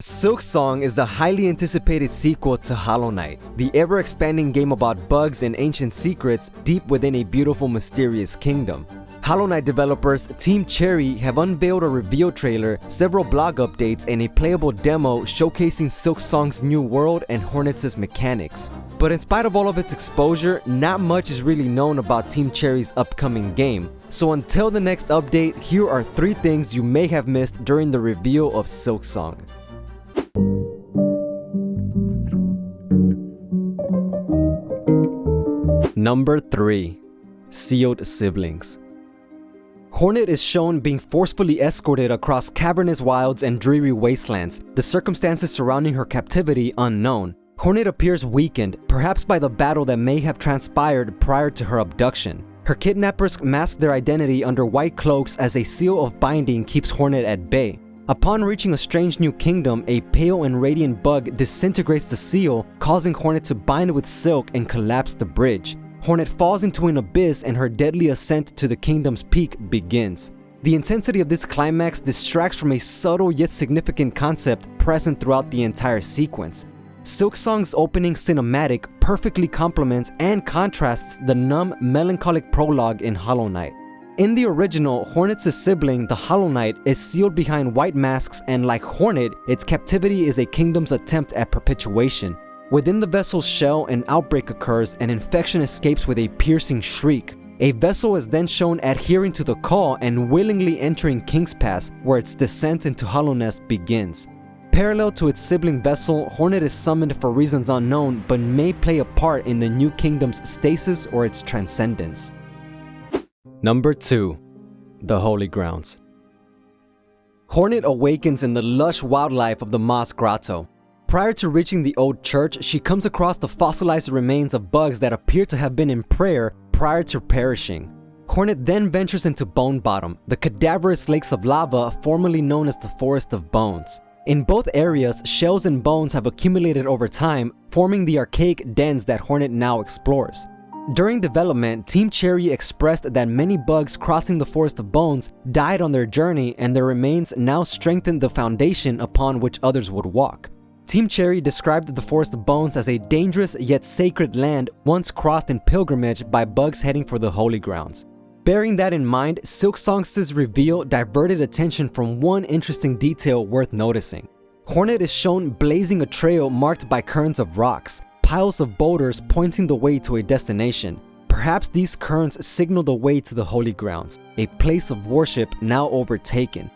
Silksong is the highly anticipated sequel to Hollow Knight, the ever-expanding game about bugs and ancient secrets deep within a beautiful, mysterious kingdom. Hollow Knight developers Team Cherry have unveiled a reveal trailer, several blog updates, and a playable demo showcasing Silksong's new world and Hornets' mechanics. But in spite of all of its exposure, not much is really known about Team Cherry's upcoming game. So until the next update, here are 3 things you may have missed during the reveal of Silksong. Number 3. Sealed Siblings. Hornet is shown being forcefully escorted across cavernous wilds and dreary wastelands, the circumstances surrounding her captivity unknown. Hornet appears weakened, perhaps by the battle that may have transpired prior to her abduction. Her kidnappers mask their identity under white cloaks as a seal of binding keeps Hornet at bay. Upon reaching a strange new kingdom, a pale and radiant bug disintegrates the seal, causing Hornet to bind with Silk and collapse the bridge. Hornet falls into an abyss and her deadly ascent to the kingdom's peak begins. The intensity of this climax distracts from a subtle yet significant concept present throughout the entire sequence. Silksong's opening cinematic perfectly complements and contrasts the numb, melancholic prologue in Hollow Knight. In the original, Hornet's sibling, the Hollow Knight, is sealed behind white masks, and like Hornet, its captivity is a kingdom's attempt at perpetuation. Within the vessel's shell, an outbreak occurs and infection escapes with a piercing shriek. A vessel is then shown adhering to the call and willingly entering King's Pass, where its descent into Hollownest begins. Parallel to its sibling vessel, Hornet is summoned for reasons unknown but may play a part in the new kingdom's stasis or its transcendence. Number 2. The Holy Grounds. Hornet awakens in the lush wildlife of the Moss Grotto. Prior to reaching the old church, she comes across the fossilized remains of bugs that appear to have been in prayer prior to perishing. Hornet then ventures into Bone Bottom, the cadaverous lakes of lava formerly known as the Forest of Bones. In both areas, shells and bones have accumulated over time, forming the archaic dens that Hornet now explores. During development, Team Cherry expressed that many bugs crossing the Forest of Bones died on their journey, and their remains now strengthened the foundation upon which others would walk. Team Cherry described the Forest of Bones as a dangerous yet sacred land once crossed in pilgrimage by bugs heading for the Holy Grounds. Bearing that in mind, Silksong's reveal diverted attention from one interesting detail worth noticing. Hornet is shown blazing a trail marked by currents of rocks, piles of boulders pointing the way to a destination. Perhaps these currents signal the way to the Holy Grounds, a place of worship now overtaken.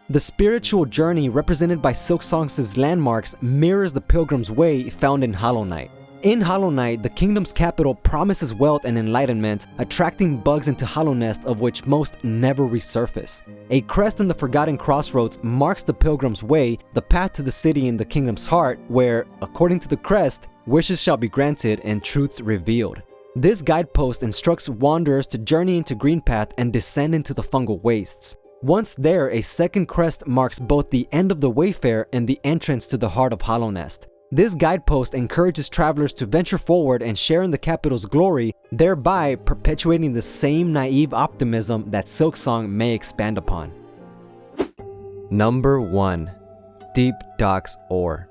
The spiritual journey represented by Silksong's landmarks mirrors the Pilgrim's Way found in Hollow Knight. In Hollow Knight, the kingdom's capital promises wealth and enlightenment, attracting bugs into Hollownest of which most never resurface. A crest in the Forgotten Crossroads marks the Pilgrim's Way, the path to the city in the kingdom's heart, where, according to the crest, wishes shall be granted and truths revealed. This guidepost instructs wanderers to journey into Greenpath and descend into the fungal wastes. Once there, a second crest marks both the end of the wayfare and the entrance to the heart of Hollownest. This guidepost encourages travelers to venture forward and share in the capital's glory, thereby perpetuating the same naive optimism that Silksong may expand upon. Number 1. Deep Docks Ore.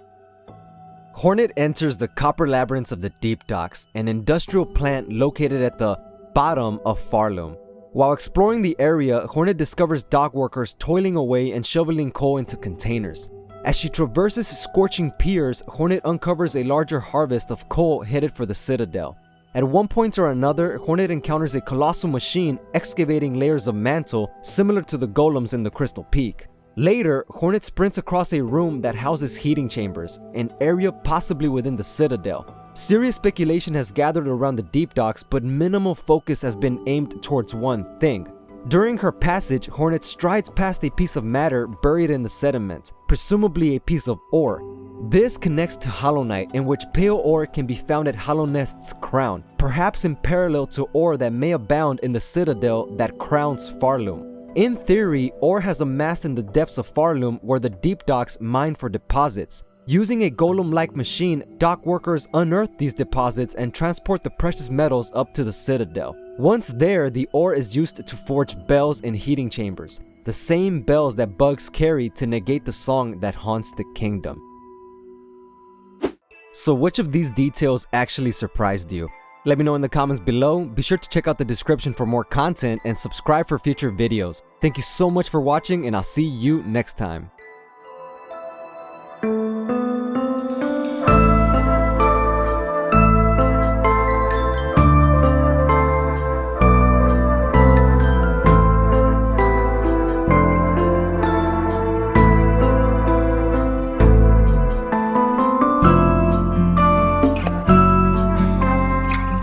Hornet enters the copper labyrinths of the Deep Docks, an industrial plant located at the bottom of Farloom. While exploring the area, Hornet discovers dock workers toiling away and shoveling coal into containers. As she traverses scorching piers, Hornet uncovers a larger harvest of coal headed for the Citadel. At one point or another, Hornet encounters a colossal machine excavating layers of mantle similar to the golems in the Crystal Peak. Later, Hornet sprints across a room that houses heating chambers, an area possibly within the Citadel. Serious speculation has gathered around the Deep Docks, but minimal focus has been aimed towards one thing. During her passage, Hornet strides past a piece of matter buried in the sediment, presumably a piece of ore. This connects to Hollow Knight, in which pale ore can be found at Hollownest's crown, perhaps in parallel to ore that may abound in the Citadel that crowns Farloom. In theory, ore has amassed in the depths of Farloom where the Deep Docks mine for deposits. Using a golem-like machine, dock workers unearth these deposits and transport the precious metals up to the Citadel. Once there, the ore is used to forge bells in heating chambers, the same bells that bugs carry to negate the song that haunts the kingdom. So which of these details actually surprised you? Let me know in the comments below. Be sure to check out the description for more content and subscribe for future videos. Thank you so much for watching, and I'll see you next time.